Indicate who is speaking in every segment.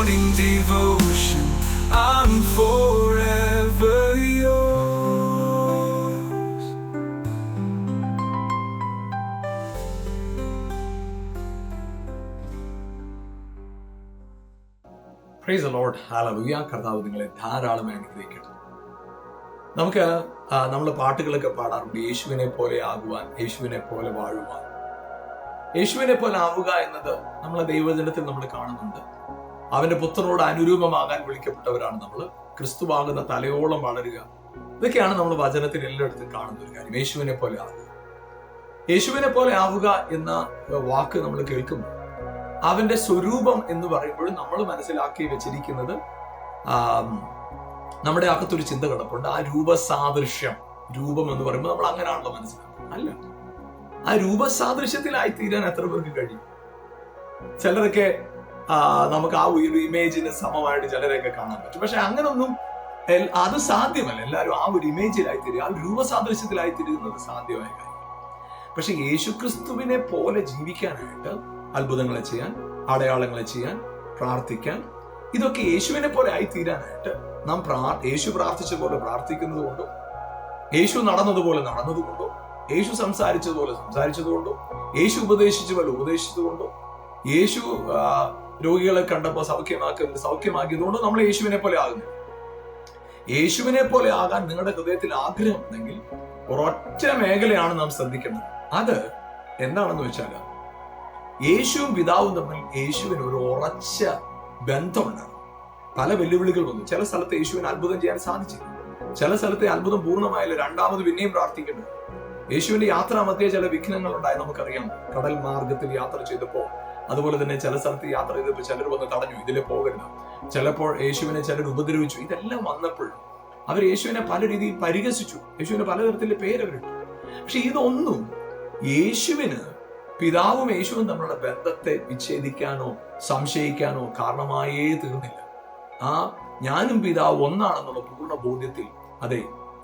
Speaker 1: morning devotion. I'm forever yours.
Speaker 2: Praise the Lord. Hallelujah. കർത്താവ് നിങ്ങളെ ധാരാളമായി അനുഗ്രഹിക്കട്ടെ. നമുക്ക് നമ്മൾ പാട്ടുകളൊക്കെ പാടാറുണ്ട്, യേശുവിനെ പോലെ ആകുവാൻ, യേശുവിനെ പോലെ വാഴുവാൻ. യേശുവിനെ പോലെ ആവുക എന്നത് നമ്മളെ ദൈവജനത്തിൽ നമ്മൾ കാണുന്നുണ്ട്. അവന്റെ പുത്രനോട് അനുരൂപമാകാൻ വിളിക്കപ്പെട്ടവരാണ് നമ്മൾ. ക്രിസ്തുവാകുന്ന തലയോളം വളരുക, ഇതൊക്കെയാണ് നമ്മൾ വചനത്തിൽ എല്ലായിടത്തും കാണുന്ന ഒരു കാര്യം. യേശുവിനെ പോലെ ആവുക, യേശുവിനെ പോലെ ആവുക എന്ന വാക്ക് നമ്മൾ കേൾക്കുമ്പോൾ അവന്റെ സ്വരൂപം എന്ന് പറയുമ്പോഴും നമ്മൾ മനസ്സിലാക്കി വെച്ചിരിക്കുന്നത് നമ്മുടെ അകത്തൊരു ചിന്ത കിടപ്പുണ്ട്. ആ രൂപസാദൃശ്യം, രൂപം എന്ന് പറയുമ്പോൾ നമ്മൾ അങ്ങനെയാണല്ലോ മനസ്സിലാക്കുന്നത്. അല്ല, ആ രൂപസാദൃശ്യത്തിലായി തീരാൻ എത്ര പേർക്ക് കഴിയും? ചിലരൊക്കെ നമുക്ക് ആ ഒരു ഇമേജിന് സമമായിട്ട് ചിലരെയൊക്കെ കാണാൻ പറ്റും. പക്ഷെ അങ്ങനൊന്നും അത് സാധ്യമല്ല. എല്ലാവരും ആ ഒരു ഇമേജിലായി തീരുക, ആ രൂപസാദൃശ്യത്തിലായി തീരുന്നത് സാധ്യമായ കാര്യം. പക്ഷെ യേശുക്രിസ്തുവിനെ പോലെ ജീവിക്കാനായിട്ട് അത്ഭുതങ്ങളെ ചെയ്യാൻ, അടയാളങ്ങളെ ചെയ്യാൻ, പ്രാർത്ഥിക്കാൻ, ഇതൊക്കെ യേശുവിനെ പോലെ ആയി തീരാനായിട്ട് നാം യേശു പ്രാർത്ഥിച്ച പോലെ പ്രാർത്ഥിക്കുന്നത് കൊണ്ടോ, യേശു നടന്നതുപോലെ നടന്നതുകൊണ്ടോ, യേശു സംസാരിച്ചതുപോലെ സംസാരിച്ചതുകൊണ്ടോ, യേശു ഉപദേശിച്ചതുപോലെ ഉപദേശിച്ചതുകൊണ്ടോ, യേശു രോഗികളെ കണ്ടപ്പോൾ സൗഖ്യമാക്കിയതുകൊണ്ടോ നമ്മൾ യേശുവിനെ പോലെ ആകുന്നു. യേശുവിനെ പോലെ ആകാൻ നിങ്ങളുടെ ഹൃദയത്തിൽ ആഗ്രഹം ഉണ്ടെങ്കിൽ ഒരൊറ്റ മേഖലയാണ് നാം ശ്രദ്ധിക്കേണ്ടത്. അത് എന്താണെന്ന് വെച്ചാൽ, യേശുവും പിതാവും തമ്മിൽ യേശുവിന് ഒരു ഉറച്ച ബന്ധമുണ്ടാകും. പല വെല്ലുവിളികൾ വന്നു. ചില സ്ഥലത്ത് യേശുവിന് അത്ഭുതം ചെയ്യാൻ സാധിച്ചില്ല, ചില സ്ഥലത്തെ അത്ഭുതം പൂർണ്ണമായില്ല, രണ്ടാമത് പിന്നെയും പ്രാർത്ഥിക്കേണ്ടത്. യേശുവിന്റെ യാത്രാമധ്യേ ചില വിഘ്നങ്ങൾ ഉണ്ടായി, നമുക്കറിയാം. കടൽ മാർഗത്തിൽ യാത്ര ചെയ്തപ്പോ, അതുപോലെ തന്നെ ചില സ്ഥലത്ത് യാത്ര ചെയ്തപ്പോൾ ചിലർ വന്ന് തടഞ്ഞു, ഇതിലെ പോകരുത്. ചിലപ്പോൾ യേശുവിനെ ചിലർ ഉപദ്രവിച്ചു. ഇതെല്ലാം വന്നപ്പോൾ അവർ യേശുവിനെ പല രീതിയിൽ പരിഹസിച്ചു, യേശുവിന് പലതരത്തിലുള്ള പേരവരിട്ടു. പക്ഷെ ഇതൊന്നും യേശുവിന്, പിതാവും യേശുവും തമ്മിലുള്ള ബന്ധത്തെ വിച്ഛേദിക്കാനോ സംശയിക്കാനോ കാരണമായേ തീർന്നില്ല. ആ ഞാനും പിതാവ് ഒന്നാണെന്നുള്ള പൂർണ്ണ ബോധ്യത്തിൽ, അതെ,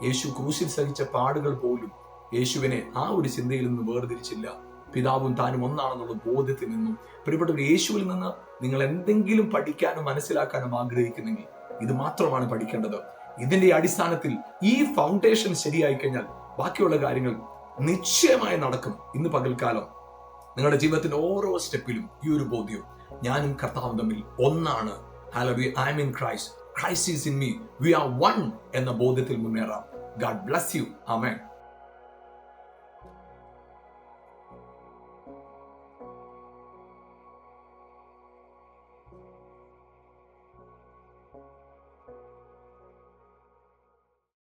Speaker 2: യേശു ക്രൂശിൽ സഹിച്ച പാടുകൾ പോലും യേശുവിനെ ആ ഒരു ചിന്തയിൽ നിന്ന് വേർതിരിച്ചില്ല. പിതാവും താനും ഒന്നാണെന്നുള്ള ബോധ്യത്തിൽ നിന്നും. പ്രിയപ്പെട്ടവർ, യേശുവിൽ നിന്ന് നിങ്ങൾ എന്തെങ്കിലും പഠിക്കാനും മനസ്സിലാക്കാനും ആഗ്രഹിക്കുന്നെങ്കിൽ ഇത് മാത്രമാണ് പഠിക്കേണ്ടത്. ഇതിന്റെ അടിസ്ഥാനത്തിൽ ഈ ഫൗണ്ടേഷൻ ശരിയായി കഴിഞ്ഞാൽ ബാക്കിയുള്ള കാര്യങ്ങൾ നിശ്ചയമായി നടക്കും. ഇന്ന് പകൽക്കാലം നിങ്ങളുടെ ജീവിതത്തിന്റെ ഓരോ സ്റ്റെപ്പിലും ഈ ഒരു ബോധ്യം, ഞാനും കർത്താവും തമ്മിൽ ഒന്നാണ്. Hallelujah, I am in Christ, Christ is in me, we are one എന്ന ബോധ്യത്തിൽ മുന്നേറാം. God bless you. ആമേൻ.